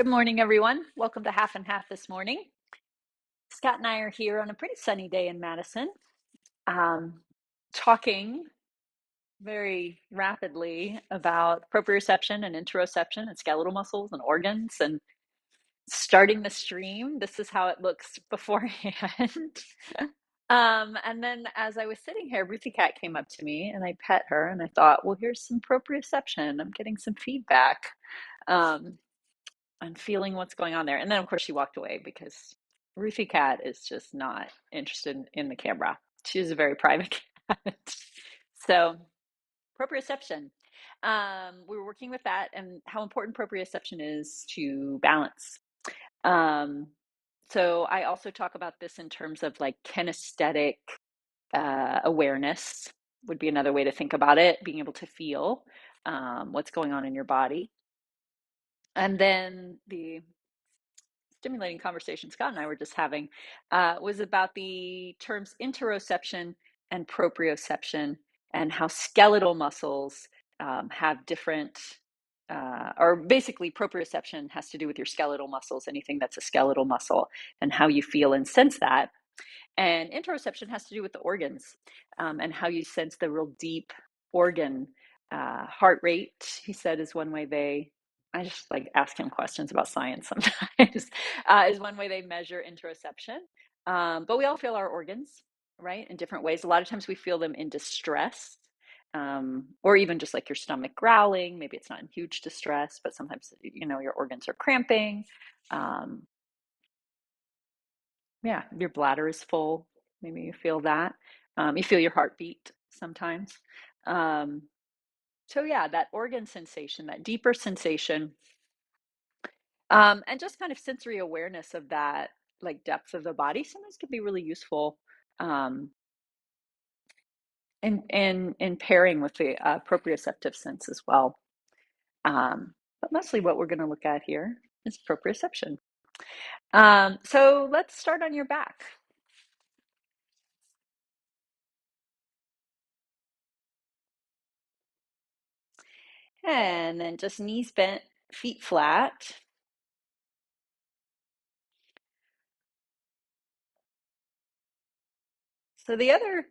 Good morning, everyone. Welcome to Half and Half this morning. Scott and I are here on a pretty sunny day in Madison, um, talking very rapidly about proprioception and interoception and skeletal muscles and organs and starting the stream. This is how it looks beforehand. And then as I was sitting here, Ruthie Cat came up to me and I pet her and I thought, well, here's some proprioception. I'm getting some feedback. Um, and feeling what's going on there. And then, of course, she walked away because Ruthie Cat is just not interested in the camera. She's a very private cat. So, proprioception. We were working with that and how important proprioception is to balance. Um, so, I also talk about this in terms of like kinesthetic awareness, would be another way to think about it, being able to feel what's going on in your body. And then the stimulating conversation Scott and I were just having was about the terms interoception and proprioception and how skeletal muscles have different, or basically proprioception has to do with your skeletal muscles, anything that's a skeletal muscle, and how you feel and sense that. And interoception has to do with the organs and how you sense the real deep organ. Heart rate, he said, is one way I just like ask him questions about science sometimes, is one way they measure interoception. But we all feel our organs, right, in different ways. A lot of times we feel them in distress, or even just like your stomach growling. Maybe it's not in huge distress, but sometimes, your organs are cramping. Um, yeah, your bladder is full. Maybe you feel that. You feel your heartbeat sometimes. Um, so yeah, that organ sensation, that deeper sensation, and just kind of sensory awareness of that, like depth of the body, sometimes can be really useful um, in pairing with the proprioceptive sense as well. But mostly what we're going to look at here is proprioception. So let's start on your back. And then just knees bent, feet flat. So the other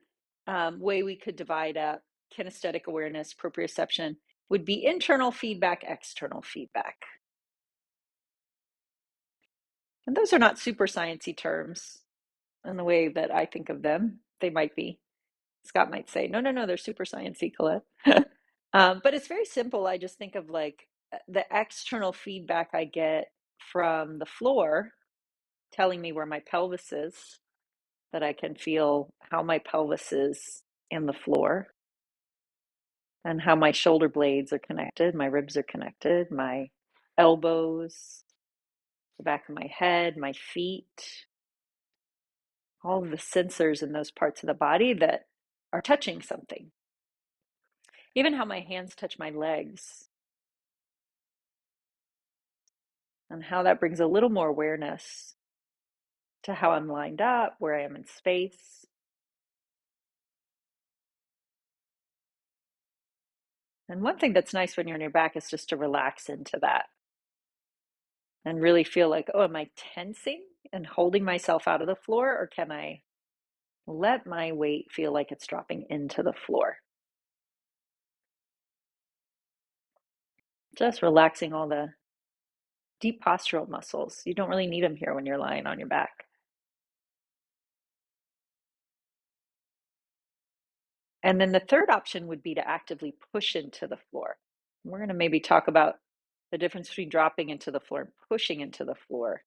way we could divide up kinesthetic awareness, proprioception, would be internal feedback, external feedback. And those are not super sciencey terms in the way that I think of them. They might be. Scott might say, no, no, no, they're super sciencey, Collette. But it's very simple. I just think of like the external feedback I get from the floor telling me where my pelvis is, that I can feel how my pelvis is in the floor and how my shoulder blades are connected, my ribs are connected, my elbows, the back of my head, my feet, all of the sensors in those parts of the body that are touching something. Even how my hands touch my legs and how that brings a little more awareness to how I'm lined up, where I am in space. And one thing that's nice when you're on your back is just to relax into that and really feel like, oh, am I tensing and holding myself out of the floor, or can I let my weight feel like it's dropping into the floor? Just relaxing all the deep postural muscles. You don't really need them here when you're lying on your back. And then the third option would be to actively push into the floor. We're going to maybe talk about the difference between dropping into the floor and pushing into the floor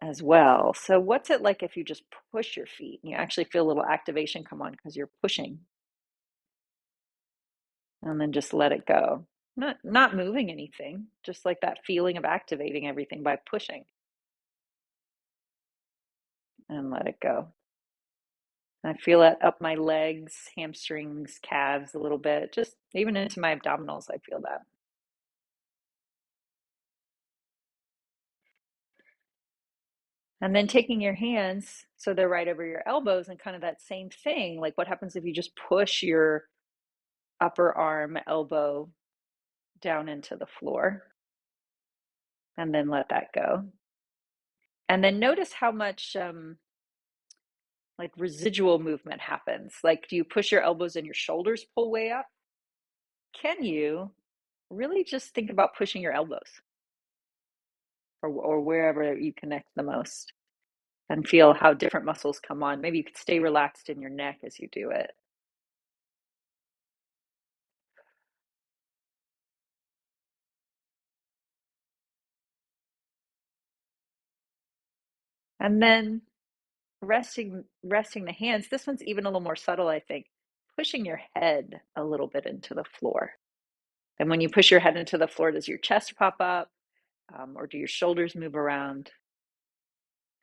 as well. So what's it like if you just push your feet and you actually feel a little activation come on because you're pushing, and then just let it go. Not moving anything, just like that feeling of activating everything by pushing, and let it go. I feel it up my legs, hamstrings, calves a little bit, just even into my abdominals, I feel that. And then taking your hands so they're right over your elbows, and kind of that same thing. Like, what happens if you just push your upper arm, elbow down into the floor? and then let that go. And then notice how much like residual movement happens. Like, do you push your elbows and your shoulders pull way up? Can you really just think about pushing your elbows or wherever you connect the most and feel how different muscles come on? Maybe you could stay relaxed in your neck as you do it. And then resting the hands. This one's even a little more subtle, I think. Pushing your head a little bit into the floor. And when you push your head into the floor, does your chest pop up? Or do your shoulders move around?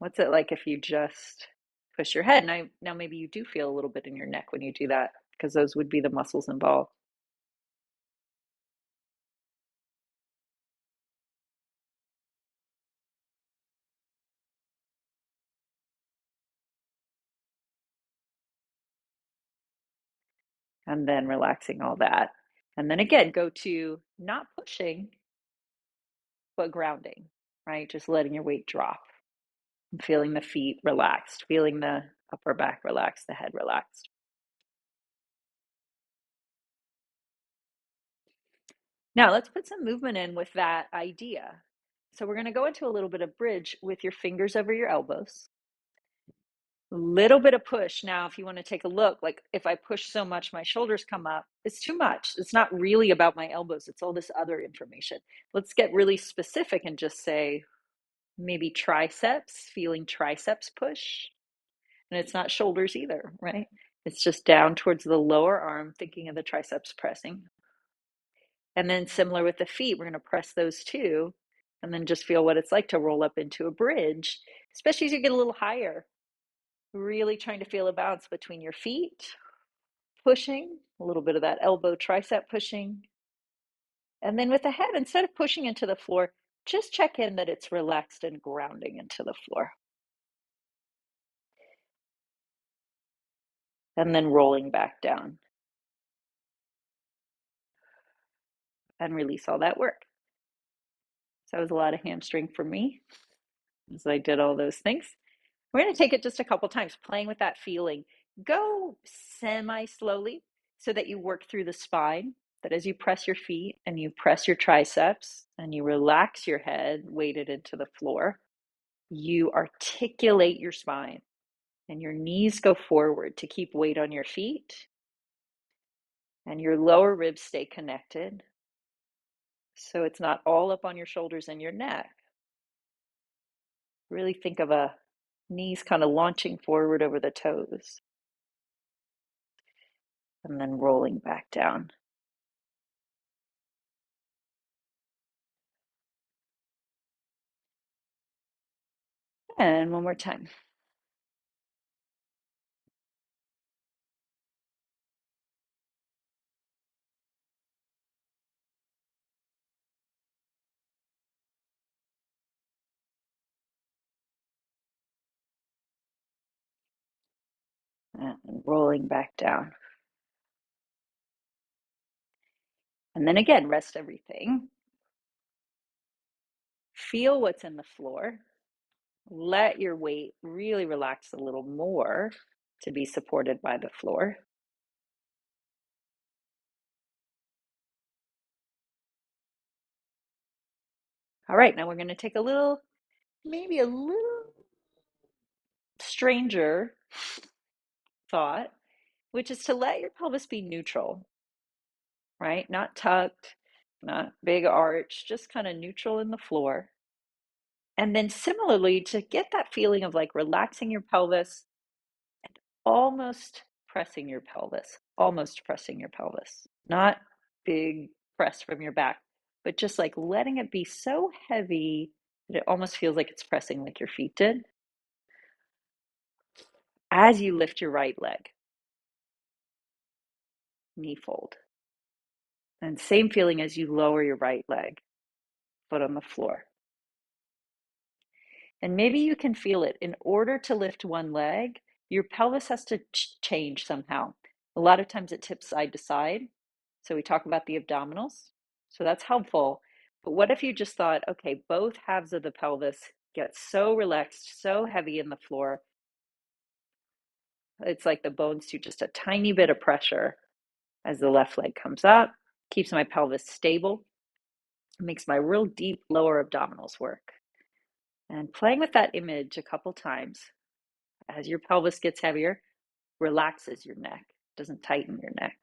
What's it like if you just push your head? Now maybe you do feel a little bit in your neck when you do that, because those would be the muscles involved. And then relaxing all that. And then again, go to not pushing, but grounding, right? Just letting your weight drop and feeling the feet relaxed, feeling the upper back relaxed, the head relaxed. Now let's put some movement in with that idea. So we're going to go into a little bit of bridge with your fingers over your elbows. Little bit of push. Now, if you want to take a look, like if I push so much, my shoulders come up, it's too much. It's not really about my elbows. It's all this other information. Let's get really specific and just say maybe triceps, feeling triceps push. And it's not shoulders either, right? It's just down towards the lower arm, thinking of the triceps pressing. And then similar with the feet, we're going to press those too, and then just feel what it's like to roll up into a bridge, especially as you get a little higher. Really trying to feel a balance between your feet pushing, a little bit of that elbow tricep pushing. And then with the head, instead of pushing into the floor, just check in that it's relaxed and grounding into the floor. And then rolling back down. And release all that work. So it was a lot of hamstring for me as I did all those things. We're going to take it just a couple times, playing with that feeling. Go semi-slowly so that you work through the spine, that as you press your feet and you press your triceps and you relax your head weighted into the floor, you articulate your spine and your knees go forward to keep weight on your feet and your lower ribs stay connected. So it's not all up on your shoulders and your neck. Really think of a knees kind of launching forward over the toes and then rolling back down. And one more time. And rolling back down. And then again, rest everything. Feel what's in the floor. Let your weight really relax a little more to be supported by the floor. All right, now we're going to take a little, maybe a little stranger thought, which is to let your pelvis be neutral, right? Not tucked, not big arch, just kind of neutral in the floor. And then similarly, to get that feeling of like relaxing your pelvis and almost pressing your pelvis, not big press from your back, but just like letting it be so heavy that it almost feels like it's pressing like your feet did. As you lift your right leg, knee fold. And same feeling as you lower your right leg, foot on the floor. And maybe you can feel it. In order to lift one leg, your pelvis has to change somehow. A lot of times it tips side to side. So we talk about the abdominals. So that's helpful. But what if you just thought, okay, both halves of the pelvis get so relaxed, so heavy in the floor, it's like the bones do just a tiny bit of pressure as the left leg comes up, keeps my pelvis stable, makes my real deep lower abdominals work. And playing with that image a couple times as your pelvis gets heavier, relaxes your neck, doesn't tighten your neck.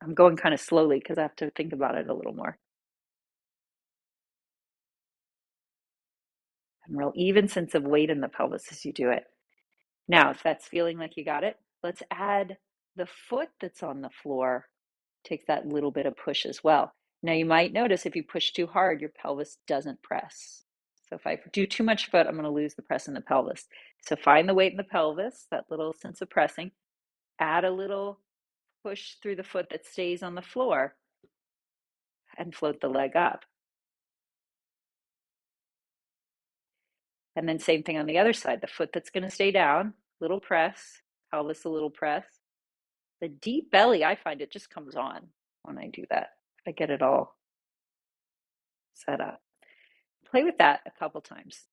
I'm going kind of slowly because I have to think about it a little more. And real even sense of weight in the pelvis as you do it. Now, if that's feeling like you got it, let's add the foot that's on the floor. Take that little bit of push as well. Now, you might notice if you push too hard, your pelvis doesn't press. So if I do too much foot, I'm going to lose the press in the pelvis. So find the weight in the pelvis, that little sense of pressing. Add a little push through the foot that stays on the floor and float the leg up. And then same thing on the other side, the foot that's going to stay down, little press, pelvis a little press. The deep belly, I find it just comes on when I do that. I get it all set up. Play with that a couple times.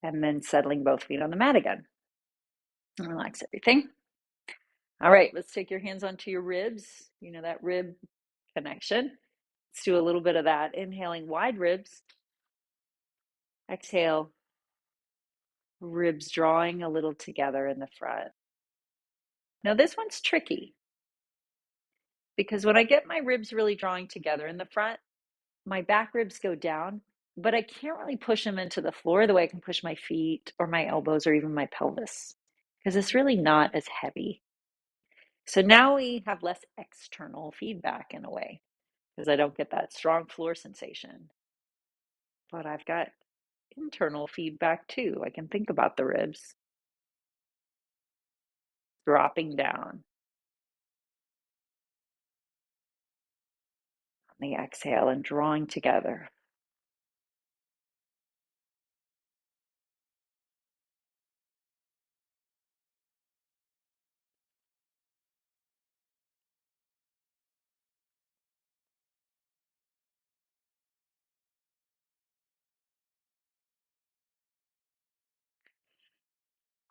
And then settling both feet on the mat again. And relax everything. All right, let's take your hands onto your ribs. You know, that rib connection. Let's do a little bit of that. Inhaling wide ribs. Exhale, ribs drawing a little together in the front. Now, this one's tricky because when I get my ribs really drawing together in the front, my back ribs go down, but I can't really push them into the floor the way I can push my feet or my elbows or even my pelvis because it's really not as heavy. So now we have less external feedback in a way because I don't get that strong floor sensation. But I've got internal feedback too. I can think about the ribs dropping down on the exhale and drawing together.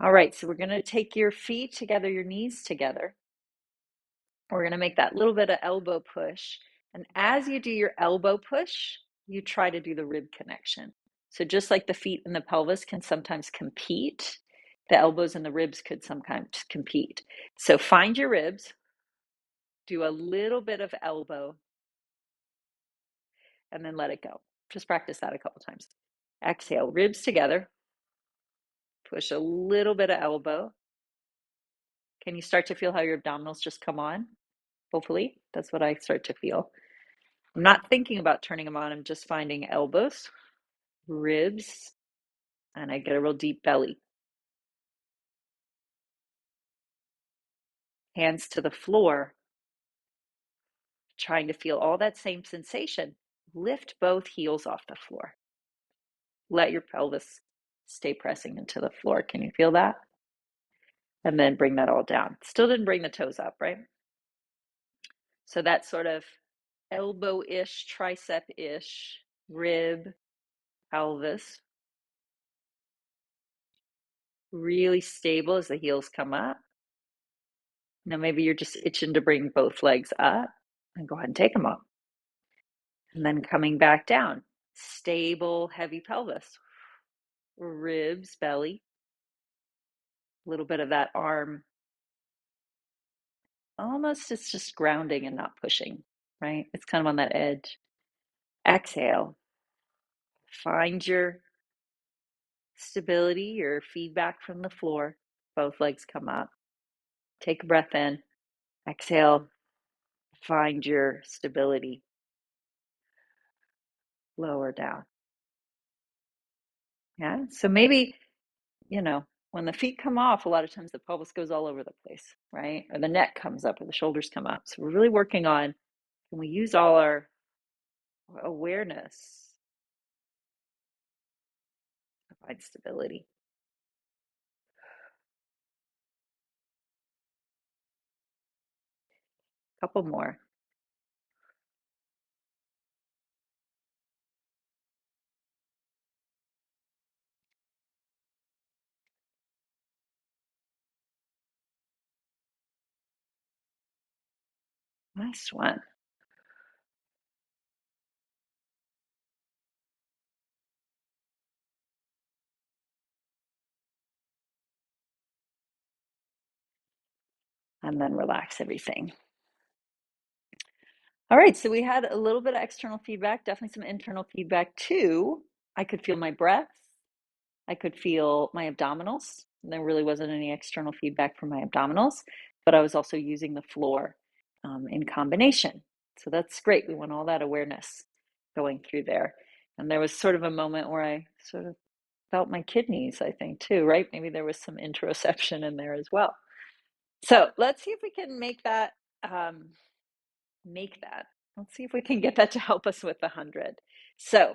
All right, so we're going to take your feet together, your knees together. We're going to make that little bit of elbow push. And as you do your elbow push, you try to do the rib connection. So just like the feet and the pelvis can sometimes compete, the elbows and the ribs could sometimes compete. So find your ribs, do a little bit of elbow, and then let it go. Just practice that a couple times. Exhale, ribs together. Push a little bit of elbow. Can you start to feel how your abdominals just come on? Hopefully, that's what I start to feel. I'm not thinking about turning them on. I'm just finding elbows, ribs, and I get a real deep belly. Hands to the floor, trying to feel all that same sensation. Lift both heels off the floor. Let your pelvis stay pressing into the floor. Can you feel that? And then bring that all down. Still didn't bring the toes up, right? So that sort of elbow-ish, tricep-ish, rib, pelvis. Really stable as the heels come up. Now maybe you're just itching to bring both legs up and go ahead and take them up. And then coming back down. Stable, heavy pelvis. Ribs, belly. A little bit of that arm. Almost it's just grounding and not pushing, right? It's kind of on that edge. Exhale. Find your stability, your feedback from the floor. Both legs come up. Take a breath in. Exhale. Find your stability. Lower down. Yeah. So maybe, when the feet come off, a lot of times the pelvis goes all over the place, right? Or the neck comes up or the shoulders come up. So we're really working on, can we use all our awareness to provide stability? A couple more. Nice one. And then relax everything. All right, so we had a little bit of external feedback, definitely some internal feedback too. I could feel my breath. I could feel my abdominals. There really wasn't any external feedback from my abdominals, but I was also using the floor in combination. So that's great. We want all that awareness going through there. And there was sort of a moment where I sort of felt my kidneys, I think, too, right? Maybe there was some interoception in there as well. So let's see if we can make that. Make that. Let's see if we can get that to help us with 100. So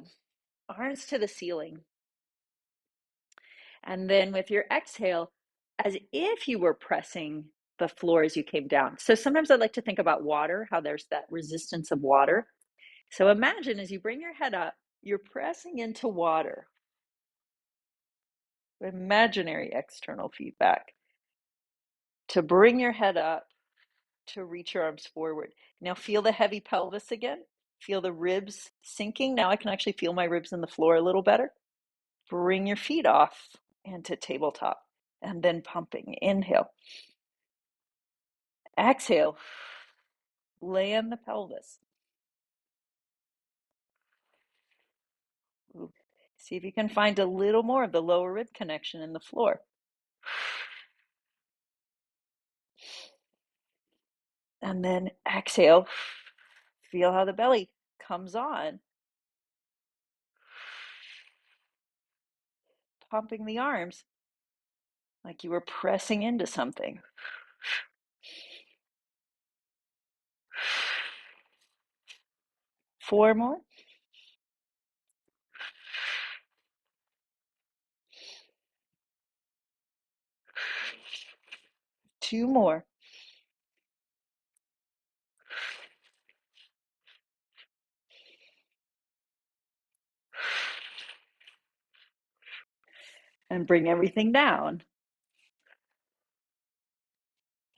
arms to the ceiling. And then with your exhale, as if you were pressing the floor as you came down. So sometimes I like to think about water, how there's that resistance of water. So imagine as you bring your head up, you're pressing into water. Imaginary external feedback to bring your head up, to reach your arms forward. Now feel the heavy pelvis again. Feel the ribs sinking. Now I can actually feel my ribs in the floor a little better. Bring your feet off into tabletop and then pumping. Inhale. Exhale. Land the pelvis. Ooh. See if you can find a little more of the lower rib connection in the floor. And then exhale. Feel how the belly comes on. Pumping the arms like you were pressing into something. Four more. Two more. And bring everything down.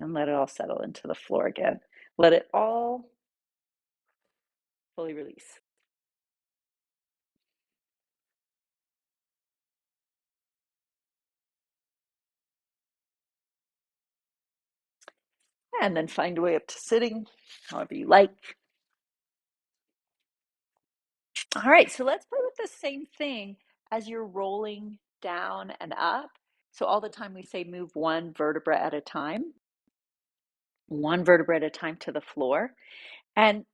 And let it all settle into the floor again. Let it all fully release. And then find a way up to sitting, however you like. All right, so let's play with the same thing as you're rolling down and up. So all the time we say move one vertebra at a time, one vertebra at a time to the floor. And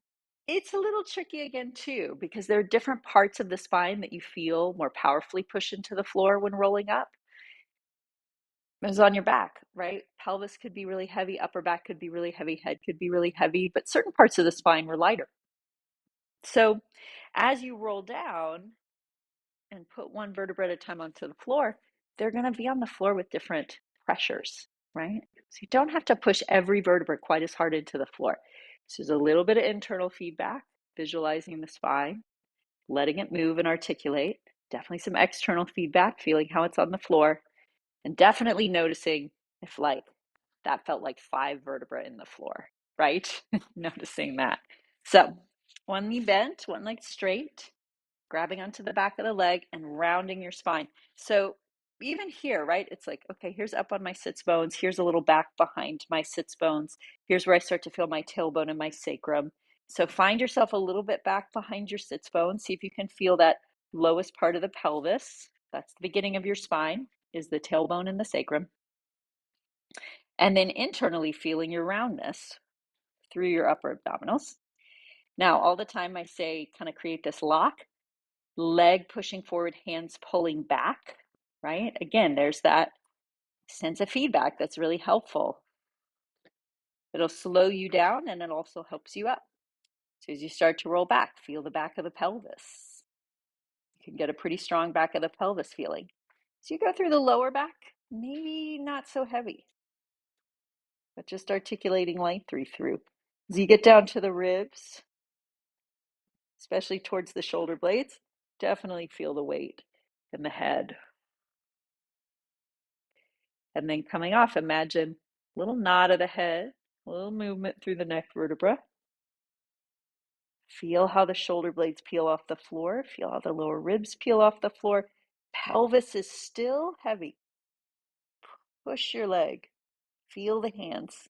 it's a little tricky again too, because there are different parts of the spine that you feel more powerfully push into the floor when rolling up. Is on your back, right? Pelvis could be really heavy, upper back could be really heavy, head could be really heavy, but certain parts of the spine were lighter. So as you roll down and put one vertebra at a time onto the floor, they're going to be on the floor with different pressures, right? So you don't have to push every vertebra quite as hard into the floor. So there's a little bit of internal feedback, visualizing the spine, letting it move and articulate. Definitely some external feedback, feeling how it's on the floor, and definitely noticing if like that felt like 5 vertebrae in the floor, right? Noticing that. So one knee bent, one leg straight, grabbing onto the back of the leg and rounding your spine. So even here, right, it's like, okay, here's up on my sits bones. Here's a little back behind my sits bones. Here's where I start to feel my tailbone and my sacrum. So find yourself a little bit back behind your sits bones. See if you can feel that lowest part of the pelvis. That's the beginning of your spine, is the tailbone and the sacrum. And then internally feeling your roundness through your upper abdominals. Now, all the time I say kind of create this lock, leg pushing forward, hands pulling back. right? Again, there's that sense of feedback that's really helpful. It'll slow you down and it also helps you up. So as you start to roll back, feel the back of the pelvis. You can get a pretty strong back of the pelvis feeling. So you go through the lower back, maybe not so heavy, but just articulating light through. As you get down to the ribs, especially towards the shoulder blades, definitely feel the weight in the head. And then coming off, imagine a little nod of the head, a little movement through the neck vertebra. Feel how the shoulder blades peel off the floor. Feel how the lower ribs peel off the floor. Pelvis is still heavy. Push your leg. Feel the hands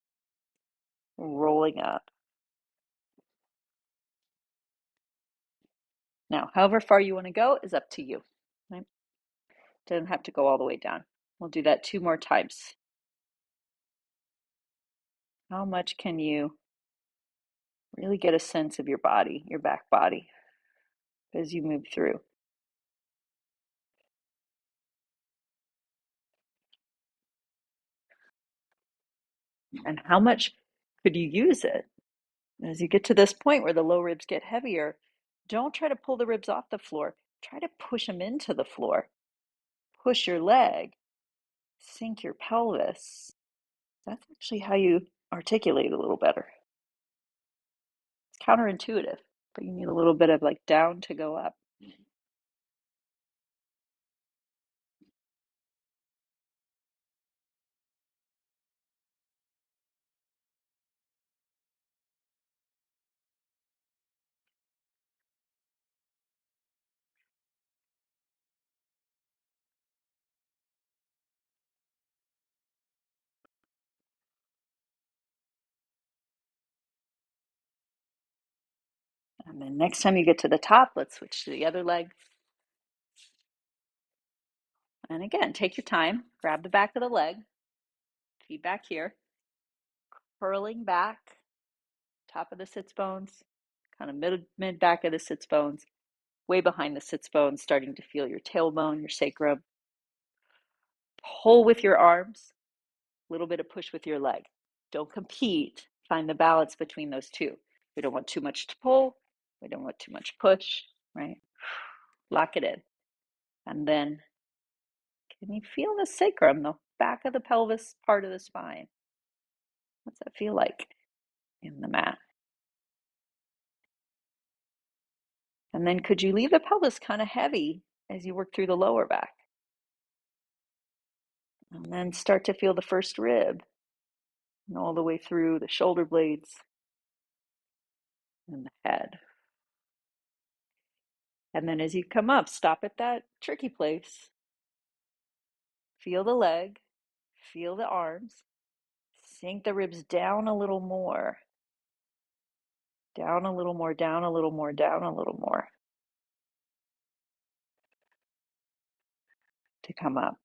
rolling up. Now, however far you want to go is up to you. Right? Doesn't have to go all the way down. We'll do that 2 more times. How much can you really get a sense of your body, your back body, as you move through? And how much could you use it? As you get to this point where the low ribs get heavier, don't try to pull the ribs off the floor. Try to push them into the floor. Push your leg, sink your pelvis. That's actually how you articulate a little better. It's counterintuitive, but you need a little bit of like down to go up. And then next time you get to the top, let's switch to the other leg. And again, take your time, grab the back of the leg, feedback here, curling back, top of the sits bones, kind of mid back of the sits bones, way behind the sits bones, starting to feel your tailbone, your sacrum. Pull with your arms, a little bit of push with your leg. Don't compete. Find the balance between those two. We don't want too much to pull. We don't want too much push, right? Lock it in. And then can you feel the sacrum, the back of the pelvis part of the spine? What's that feel like in the mat? And then could you leave the pelvis kind of heavy as you work through the lower back? And then start to feel the first rib and all the way through the shoulder blades and the head. And then as you come up, stop at that tricky place. Feel the leg, feel the arms, sink the ribs down a little more. Down a little more, down a little more, down a little more to come up.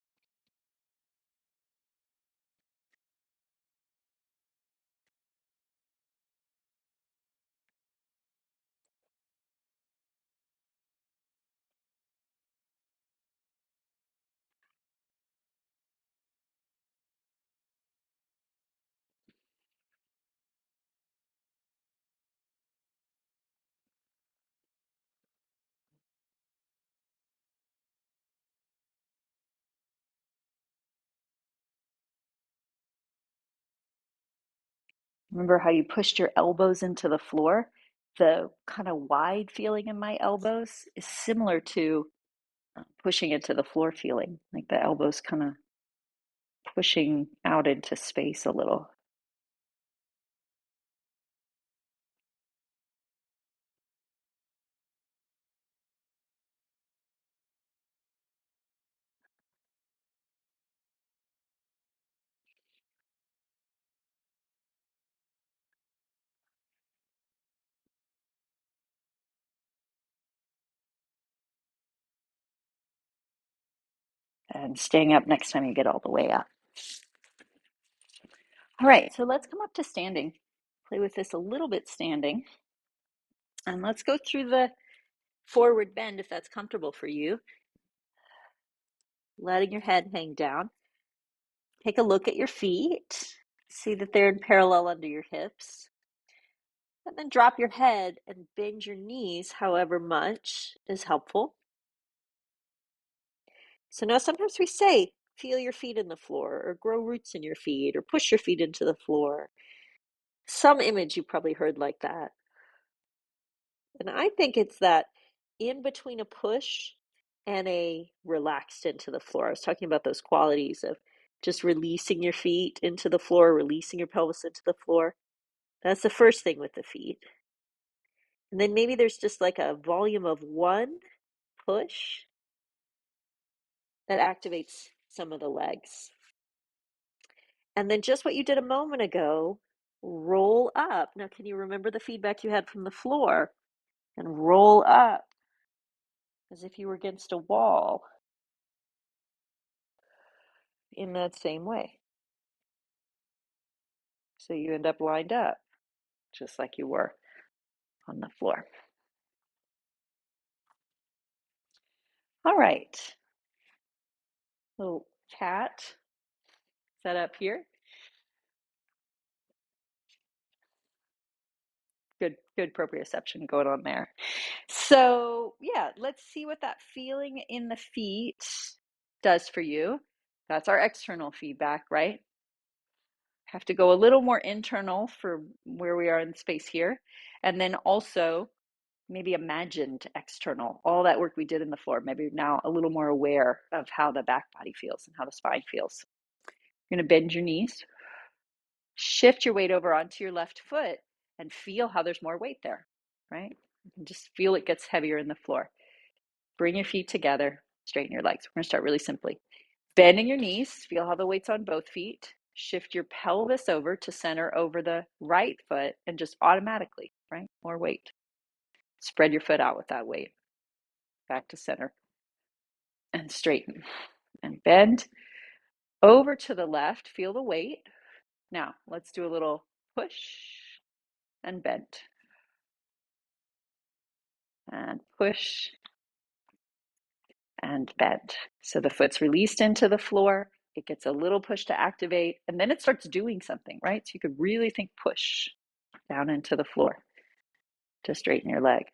Remember how you pushed your elbows into the floor? The kind of wide feeling in my elbows is similar to pushing into the floor feeling, like the elbows kind of pushing out into space a little. And staying up next time you get all the way up. All right, so let's come up to standing. Play with this a little bit standing. And let's go through the forward bend if that's comfortable for you. letting your head hang down. Take a look at your feet. See that they're in parallel under your hips. And then drop your head and bend your knees however much is helpful. So now sometimes we say, feel your feet in the floor, or grow roots in your feet, or push your feet into the floor. Some image you probably heard like that. And I think it's that in between a push and a relaxed into the floor. I was talking about those qualities of just releasing your feet into the floor, releasing your pelvis into the floor. That's the first thing with the feet. And then maybe there's just like a volume of one push that activates some of the legs. And then just what you did a moment ago, roll up. Now, can you remember the feedback you had from the floor? And roll up as if you were against a wall in that same way. So you end up lined up just like you were on the floor. All right. Little cat set up here. Good proprioception going on there. So yeah, let's see what that feeling in the feet does for you. That's our external feedback, right? Have to go a little more internal for where we are in space here. And then also maybe imagined external, all that work we did in the floor, maybe now a little more aware of how the back body feels and how the spine feels. You're going to bend your knees, shift your weight over onto your left foot, and feel how there's more weight there, right? You can just feel it gets heavier in the floor. Bring your feet together, straighten your legs. We're going to start really simply. Bending your knees, feel how the weight's on both feet. Shift your pelvis over to center over the right foot and just automatically, right? More weight. Spread your foot out with that weight. Back to center. And straighten. And bend. Over to the left, feel the weight. Now, let's do a little push and bend. And push and bend. So the foot's released into the floor. It gets a little push to activate, and then it starts doing something, right? So you could really think push down into the floor to straighten your leg.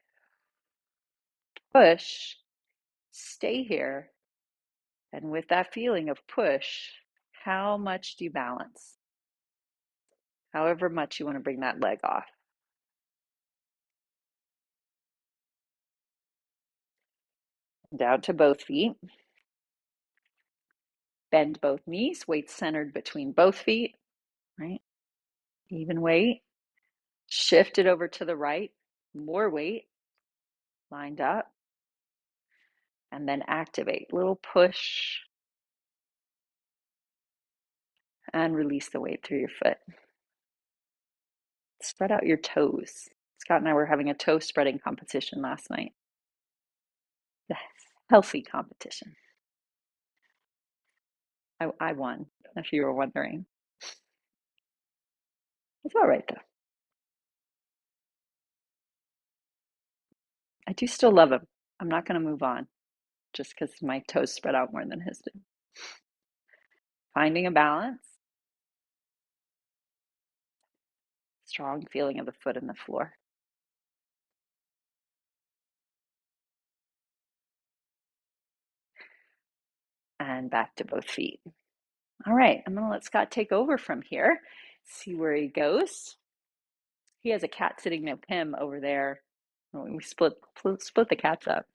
Push, stay here, and with that feeling of push, how much do you balance? However much you want to bring that leg off. Down to both feet. Bend both knees, weight centered between both feet, right? Even weight. Shift it over to the right, more weight, lined up. And then activate, little push, and release the weight through your foot. Spread out your toes. Scott and I were having a toe spreading competition last night. Yes, healthy competition. I won, if you were wondering. It's all right, though. I do still love him. I'm not going to move on just because my toes spread out more than his did. Finding a balance. Strong feeling of the foot in the floor. And back to both feet. All right, I'm going to let Scott take over from here, see where he goes. He has a cat sitting near him over there. We split the cats up.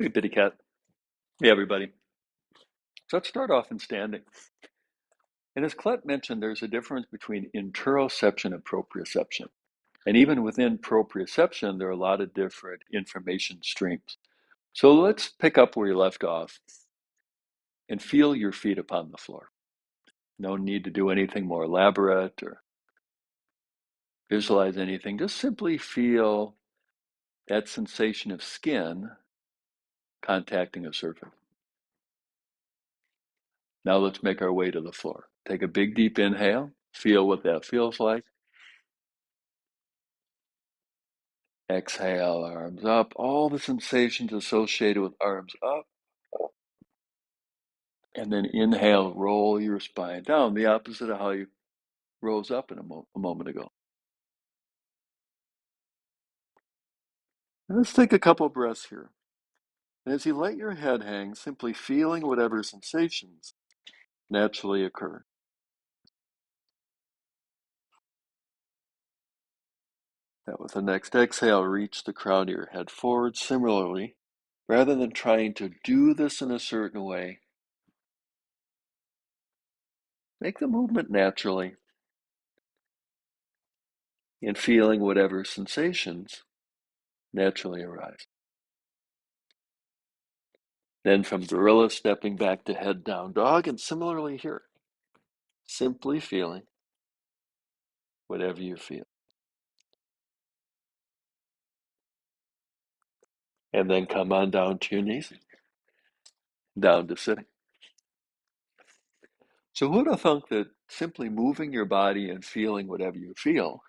Hey, Bitty Cat. Hey, everybody. So let's start off in standing. And as Collette mentioned, there's a difference between interoception and proprioception. And even within proprioception, there are a lot of different information streams. So let's pick up where you left off and feel your feet upon the floor. No need to do anything more elaborate or visualize anything. Just simply feel that sensation of skin contacting a surface. Now let's make our way to the floor. Take a big, deep inhale. Feel what that feels like. Exhale, arms up, all the sensations associated with arms up. And then inhale, roll your spine down, the opposite of how you rose up in a moment ago. And let's take a couple of breaths here. And as you let your head hang, simply feeling whatever sensations naturally occur. Now with the next exhale, reach the crown of your head forward. Similarly, rather than trying to do this in a certain way, make the movement naturally and feeling whatever sensations naturally arise. Then from gorilla, stepping back to head down dog, and similarly here, simply feeling whatever you feel. And then come on down to your knees, down to sitting. So who'd have thunk that simply moving your body and feeling whatever you feel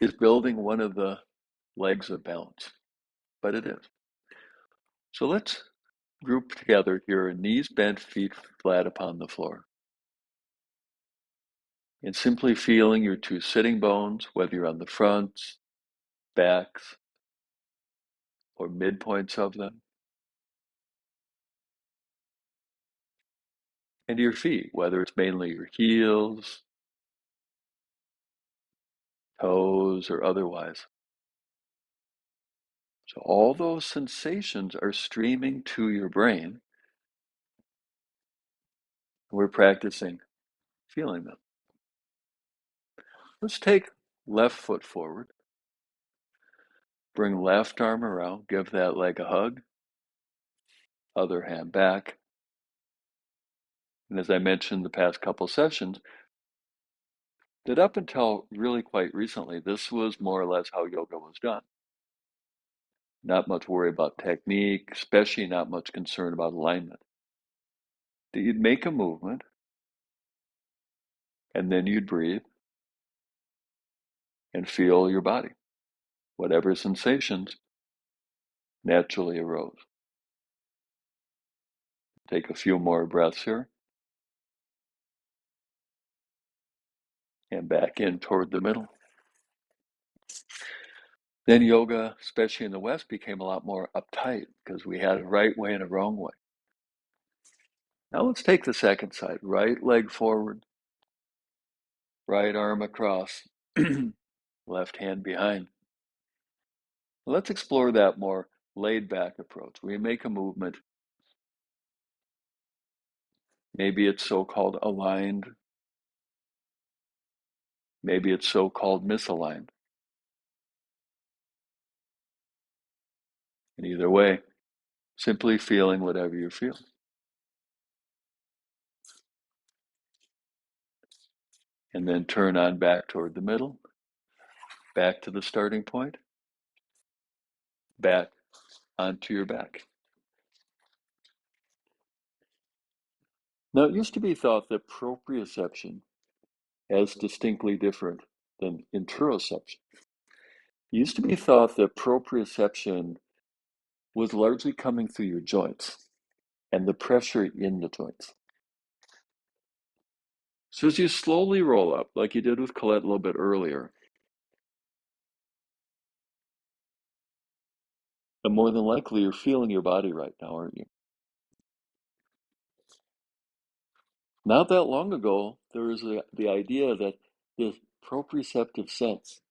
is building one of the legs of balance? But it is. So let's group together here, knees bent, feet flat upon the floor. And simply feeling your two sitting bones, whether you're on the fronts, backs, or midpoints of them. And your feet, whether it's mainly your heels, toes, or otherwise. So all those sensations are streaming to your brain. We're practicing feeling them. Let's take left foot forward. Bring left arm around. Give that leg a hug. Other hand back. And as I mentioned the past couple sessions, that up until really quite recently, this was more or less how yoga was done. Not much worry about technique, especially not much concern about alignment. That you'd make a movement, and then you'd breathe and feel your body. Whatever sensations naturally arose. Take a few more breaths here. And back in toward the middle. Then yoga, especially in the West, became a lot more uptight because we had a right way and a wrong way. Now let's take the second side. Right leg forward, right arm across, left hand behind. Let's explore that more laid back approach. We make a movement. Maybe it's so-called aligned. Maybe it's so-called misaligned. And either way, simply feeling whatever you feel. And then turn on back toward the middle, back to the starting point, back onto your back. Now, it used to be thought that proprioception, as distinctly different than interoception, it used to be thought that proprioception was largely coming through your joints and the pressure in the joints. So as you slowly roll up, like you did with Collette a little bit earlier, and more than likely you're feeling your body right now, aren't you? Not that long ago, there was the idea that the proprioceptive sense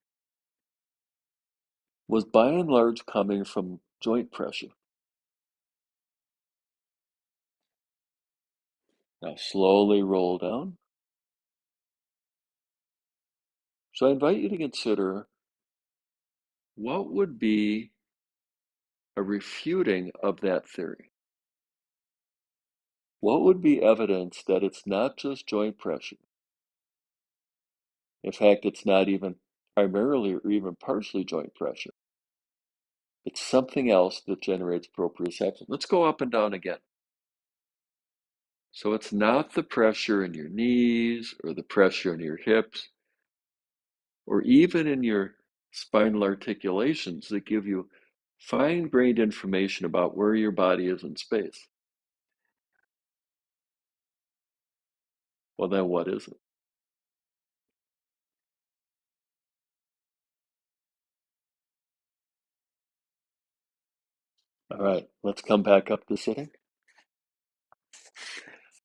was by and large coming from joint pressure. Now slowly roll down. So I invite you to consider what would be a refuting of that theory. What would be evidence that it's not just joint pressure? In fact, it's not even primarily or even partially joint pressure. It's something else that generates proprioception. Let's go up and down again. So it's not the pressure in your knees or the pressure in your hips or even in your spinal articulations that give you fine-grained information about where your body is in space. Well, then what is it? All right, let's come back up to sitting.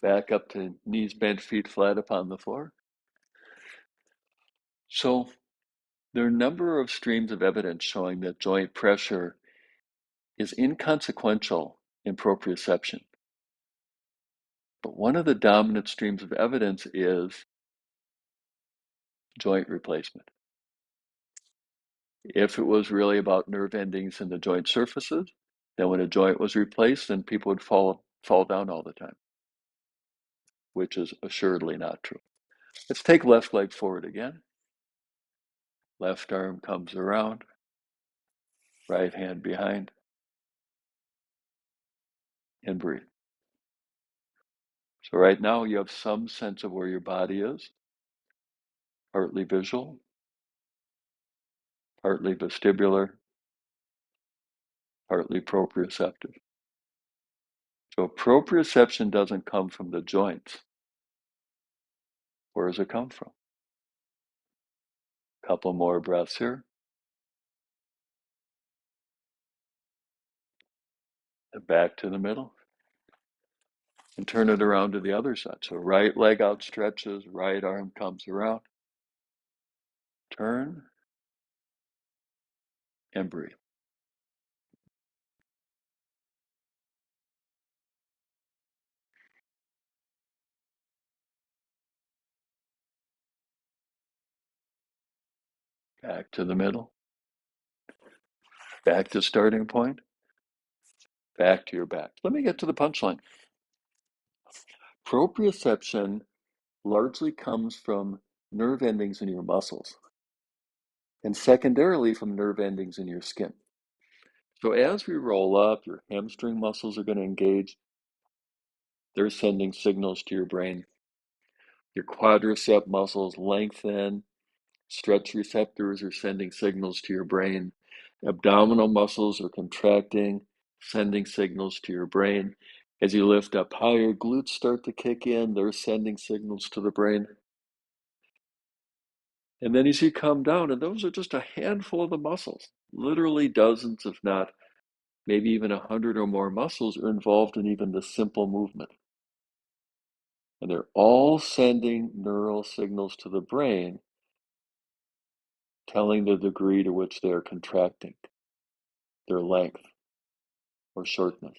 Back up to knees bent, feet flat upon the floor. So there are a number of streams of evidence showing that joint pressure is inconsequential in proprioception. But one of the dominant streams of evidence is joint replacement. If it was really about nerve endings in the joint surfaces, then when a joint was replaced, then people would fall down all the time, which is assuredly not true. Let's take left leg forward again. Left arm comes around, right hand behind, and breathe. So right now you have some sense of where your body is, partly visual, partly vestibular, partly proprioceptive. So proprioception doesn't come from the joints. Where does it come from? A couple more breaths here. And back to the middle. And turn it around to the other side. So right leg out stretches, right arm comes around. Turn and breathe. Back to the middle. Back to starting point. Back to your back. Let me get to the punchline. Proprioception largely comes from nerve endings in your muscles, and secondarily from nerve endings in your skin. So as we roll up, your hamstring muscles are going to engage. They're sending signals to your brain. Your quadricep muscles lengthen. Stretch receptors are sending signals to your brain. Abdominal muscles are contracting, sending signals to your brain. As you lift up higher, glutes start to kick in. They're sending signals to the brain. And then as you come down, and those are just a handful of the muscles, literally dozens, if not maybe even 100 or more muscles are involved in even the simple movement. And they're all sending neural signals to the brain, telling the degree to which they're contracting, their length or shortness.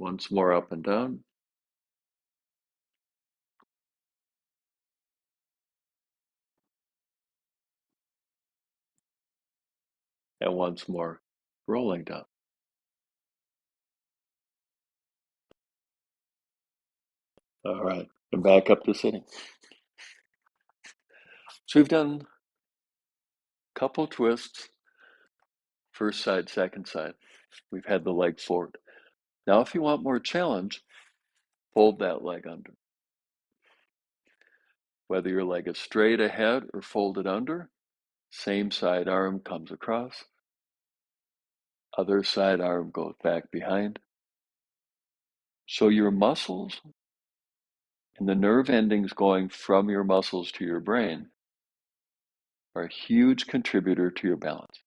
Once more up and down. And once more rolling down. All right, and back up to sitting. So we've done a couple twists, first side, second side. We've had the leg forward. Now, if you want more challenge, fold that leg under. Whether your leg is straight ahead or folded under, same side arm comes across, other side arm goes back behind. So your muscles and the nerve endings going from your muscles to your brain are a huge contributor to your balance.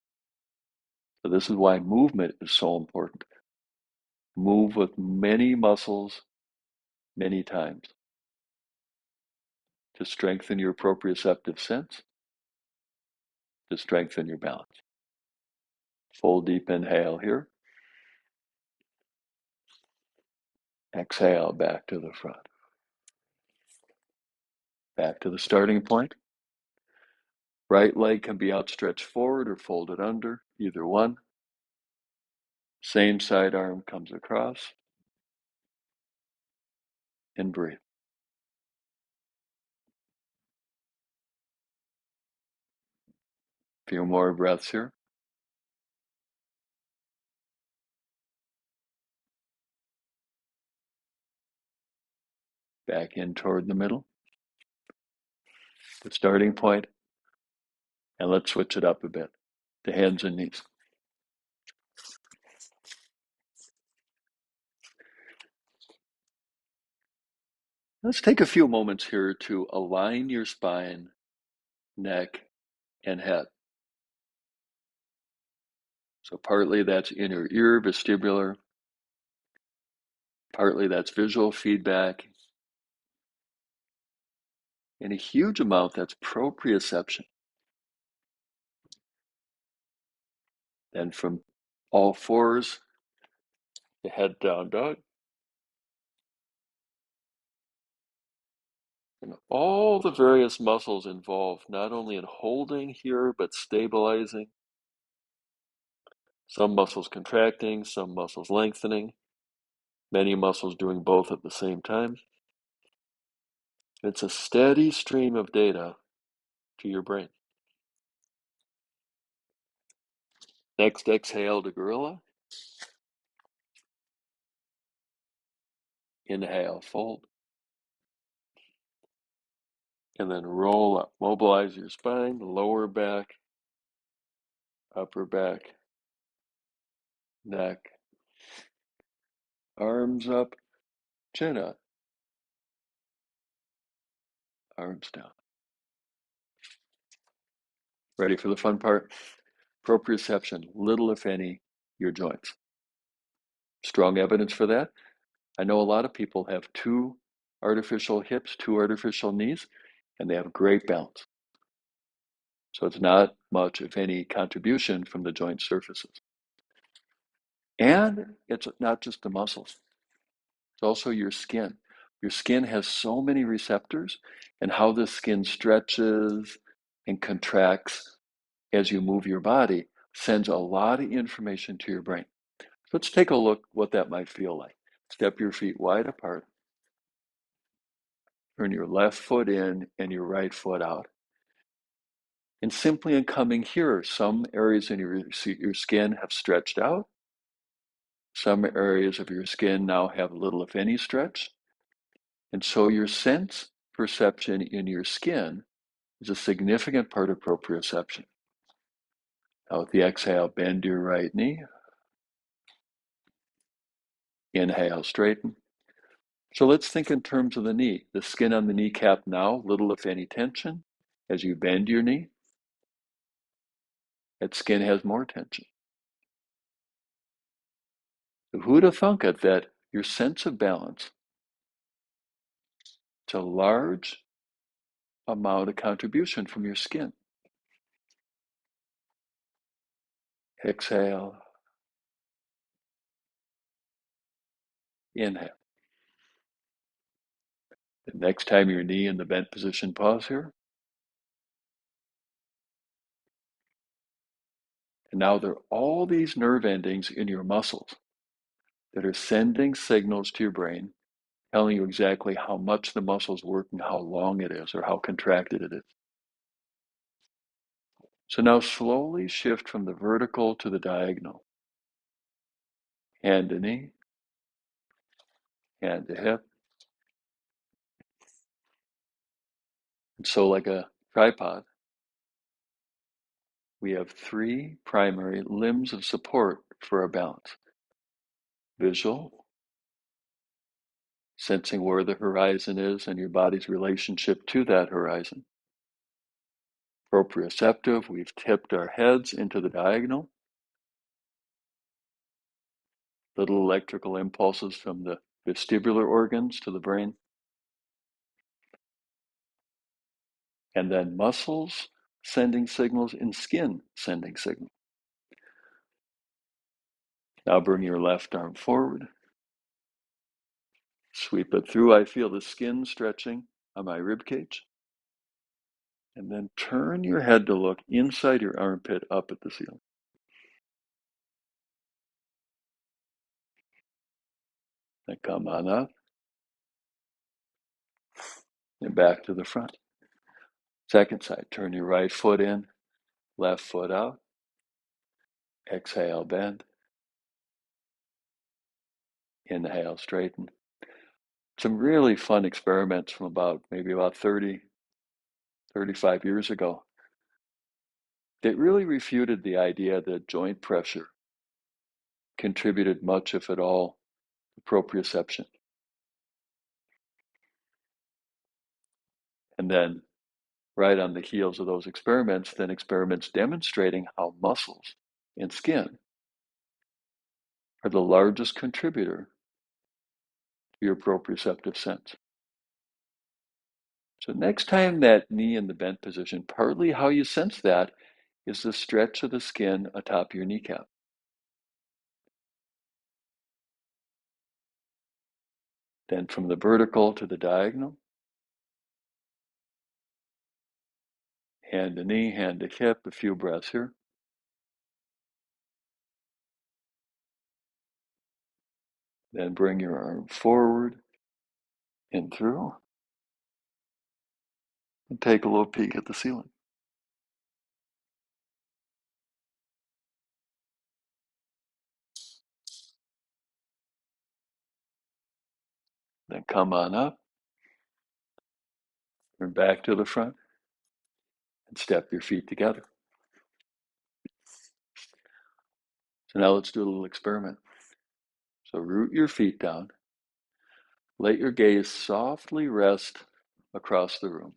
So this is why movement is so important. Move with many muscles many times to strengthen your proprioceptive sense, to strengthen your balance. Full deep inhale here. Exhale back to the front. Back to the starting point. Right leg can be outstretched forward or folded under, either one. Same side arm comes across. And breathe. A few more breaths here. Back in toward the middle. The starting point. And let's switch it up a bit to hands and knees. Let's take a few moments here to align your spine, neck, and head. So partly that's inner ear, vestibular, partly that's visual feedback, and a huge amount that's proprioception. Then from all fours, the head down dog, and all the various muscles involved, not only in holding here, but stabilizing. Some muscles contracting, some muscles lengthening, many muscles doing both at the same time. It's a steady stream of data to your brain. Next, exhale to gorilla. Inhale, fold. And then roll up. Mobilize your spine, lower back, upper back, neck, arms up, chin up, arms down. Ready for the fun part? Proprioception, little if any, your joints. Strong evidence for that. I know a lot of people have 2 artificial hips, 2 artificial knees, and they have great balance. So it's not much, if any, contribution from the joint surfaces. And it's not just the muscles, it's also your skin. Your skin has so many receptors, and how the skin stretches and contracts as you move your body sends a lot of information to your brain. So let's take a look what that might feel like. Step your feet wide apart. Turn your left foot in and your right foot out. And simply in coming here, some areas in your skin have stretched out. Some areas of your skin now have little, if any, stretch. And so your sense perception in your skin is a significant part of proprioception. Now with the exhale, bend your right knee. Inhale, straighten. So let's think in terms of the knee. The skin on the kneecap now, little if any tension. As you bend your knee, that skin has more tension. So who'd have thunk it that your sense of balance, it's a large amount of contribution from your skin. Exhale, inhale. The next time your knee in the bent position, pause here. And now there are all these nerve endings in your muscles that are sending signals to your brain, telling you exactly how much the muscle's working, how long it is, or how contracted it is. So now slowly shift from the vertical to the diagonal. Hand to knee, hand to hip. And so like a tripod, we have 3 primary limbs of support for our balance. Visual, sensing where the horizon is and your body's relationship to that horizon. Proprioceptive, we've tipped our heads into the diagonal. Little electrical impulses from the vestibular organs to the brain. And then muscles sending signals and skin sending signals. Now bring your left arm forward. Sweep it through. I feel the skin stretching on my rib cage. And then turn your head to look inside your armpit up at the ceiling. Then come on up and back to the front. Second side, turn your right foot in, left foot out. Exhale, bend. Inhale, straighten. Some really fun experiments from maybe about 30, 35 years ago. that really refuted the idea that joint pressure contributed much, if at all, to proprioception. And then, right on the heels of those experiments, then experiments demonstrating how muscles and skin are the largest contributor to your proprioceptive sense. So next time that knee in the bent position, partly how you sense that is the stretch of the skin atop your kneecap. Then from the vertical to the diagonal, hand to knee, hand to hip, a few breaths here. Then bring your arm forward and through, and take a little peek at the ceiling. Then come on up, turn back to the front, and step your feet together. So now let's do a little experiment. So root your feet down. Let your gaze softly rest across the room.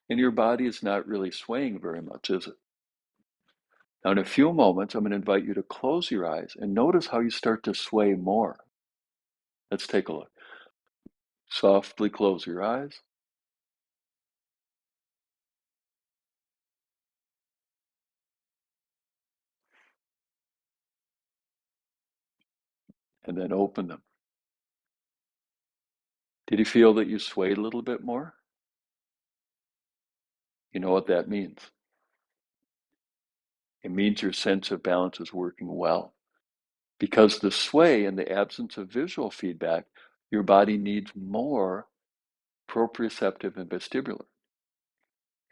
And your body is not really swaying very much, is it? Now, in a few moments, I'm going to invite you to close your eyes and notice how you start to sway more. Let's take a look. Softly close your eyes. And then open them. Did you feel that you swayed a little bit more? You know what that means. It means your sense of balance is working well. Because the sway and the absence of visual feedback, your body needs more proprioceptive and vestibular.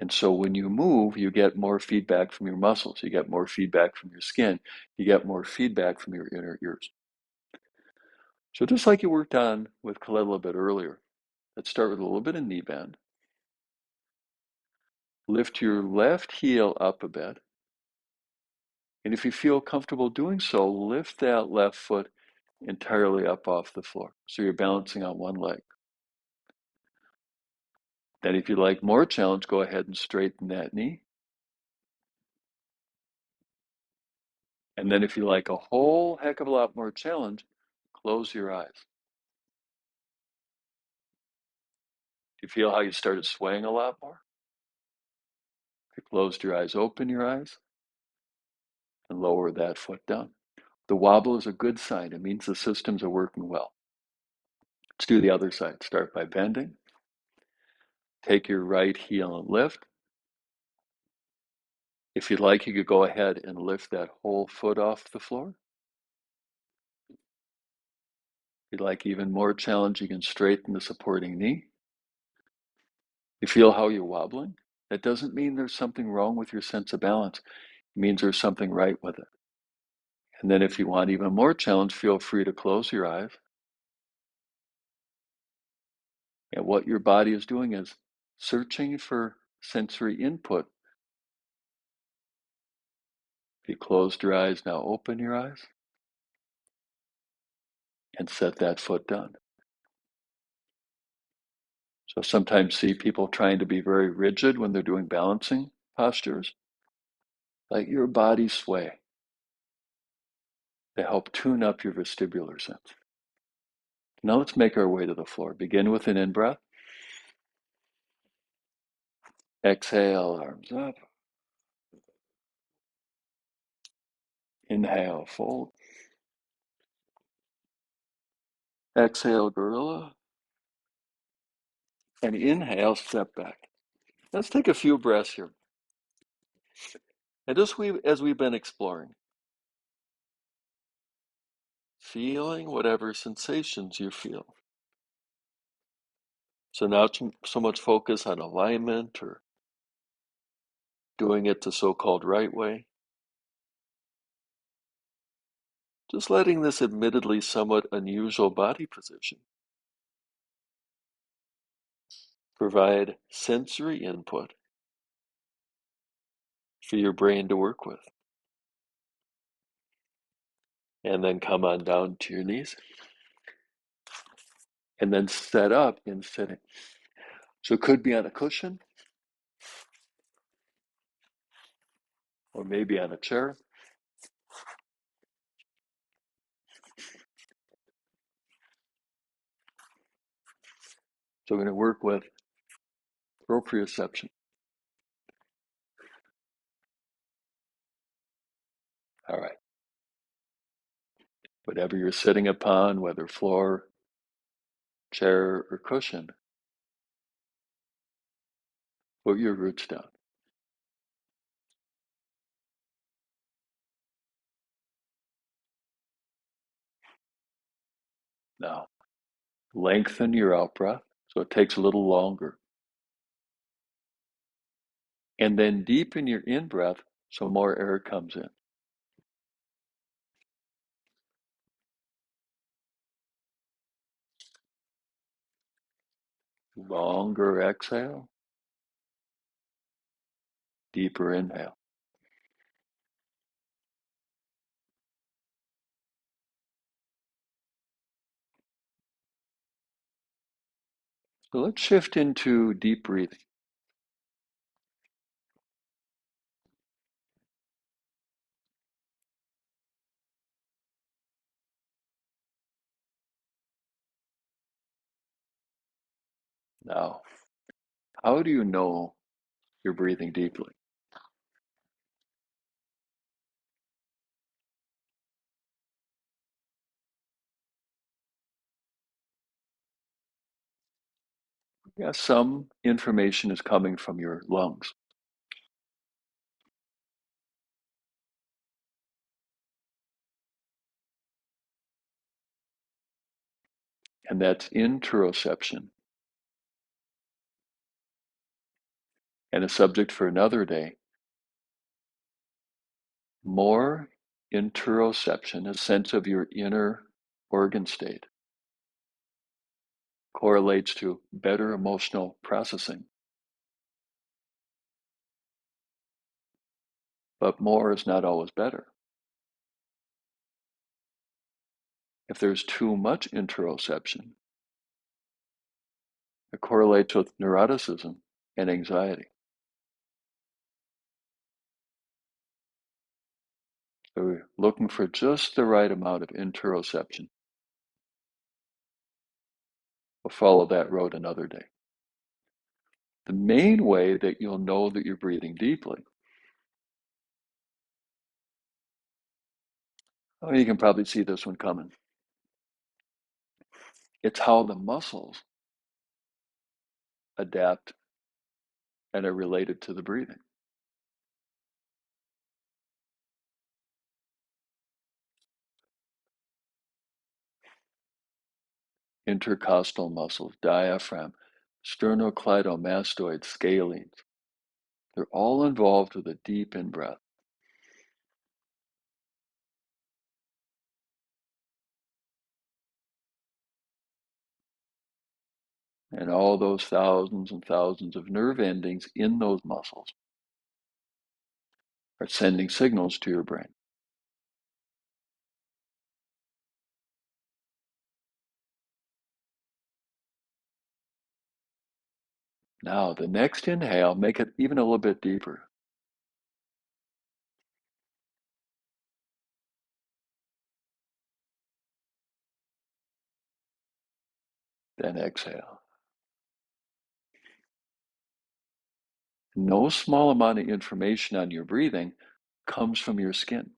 And so when you move, you get more feedback from your muscles, you get more feedback from your skin, you get more feedback from your inner ears. So just like you worked on with Collette a little bit earlier, let's start with a little bit of knee bend. Lift your left heel up a bit. And if you feel comfortable doing so, lift that left foot entirely up off the floor. So you're balancing on one leg. Then if you like more challenge, go ahead and straighten that knee. And then if you like a whole heck of a lot more challenge, close your eyes. Do you feel how you started swaying a lot more? If you closed your eyes, open your eyes, and lower that foot down. The wobble is a good sign. It means the systems are working well. Let's do the other side. Start by bending. Take your right heel and lift. If you'd like, you could go ahead and lift that whole foot off the floor. If you'd like even more challenge, you can straighten the supporting knee. You feel how you're wobbling? That doesn't mean there's something wrong with your sense of balance. It means there's something right with it. And then if you want even more challenge, feel free to close your eyes. And what your body is doing is searching for sensory input. If you closed your eyes, now open your eyes and set that foot down. So sometimes see people trying to be very rigid when they're doing balancing postures. Let your body sway to help tune up your vestibular sense. Now let's make our way to the floor. Begin with an in-breath. Exhale, arms up. Inhale, fold. Exhale, gorilla. And inhale, step back. Let's take a few breaths here. And just as we've been exploring, feeling whatever sensations you feel. So not so much focus on alignment or doing it the so-called right way. Just letting this admittedly somewhat unusual body position provide sensory input for your brain to work with. And then come on down to your knees. And then set up in sitting. So it could be on a cushion, or maybe on a chair. So we're going to work with proprioception. All right. Whatever you're sitting upon, whether floor, chair, or cushion, put your roots down. Now, lengthen your out breath so it takes a little longer. And then deepen your in breath so more air comes in. Longer exhale, deeper inhale. So let's shift into deep breathing. Now, how do you know you're breathing deeply? Yeah, some information is coming from your lungs. And that's interoception. And a subject for another day. More interoception, a sense of your inner organ state, correlates to better emotional processing. But more is not always better. If there's too much interoception, it correlates with neuroticism and anxiety. So we're looking for just the right amount of interoception. We'll follow that road another day. The main way that you'll know that you're breathing deeply, oh, you can probably see this one coming. It's how the muscles adapt and are related to the breathing. Intercostal muscles, diaphragm, sternocleidomastoid, scalenes. They're all involved with a deep in-breath. And all those thousands and thousands of nerve endings in those muscles are sending signals to your brain. Now, the next inhale, make it even a little bit deeper. Then exhale. No small amount of information on your breathing comes from your skin.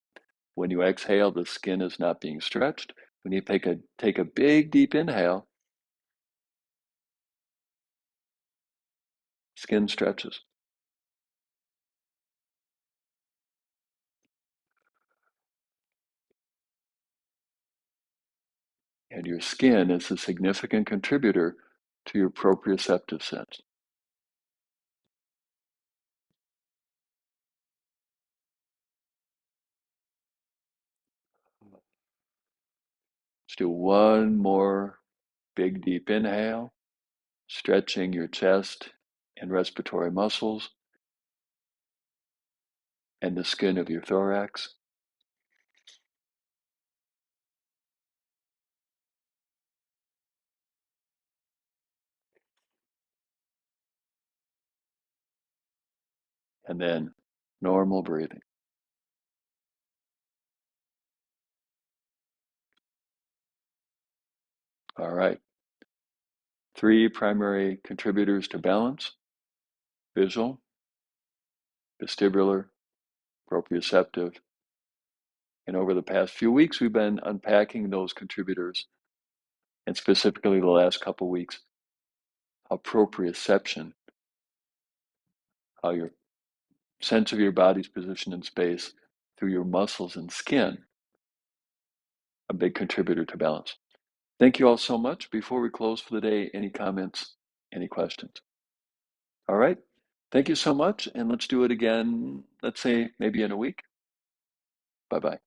When you exhale, the skin is not being stretched. When you take a big, deep inhale, skin stretches. And your skin is a significant contributor to your proprioceptive sense. Let's do one more big, deep inhale. stretching your chest and respiratory muscles and the skin of your thorax. And then normal breathing. All right. 3 primary contributors to balance: visual, vestibular, proprioceptive. And over the past few weeks, we've been unpacking those contributors, and specifically the last couple of weeks, how proprioception, how your sense of your body's position in space through your muscles and skin, a big contributor to balance. Thank you all so much. Before we close for the day, any comments, any questions? All right. Thank you so much. And let's do it again, let's say maybe in a week. Bye-bye.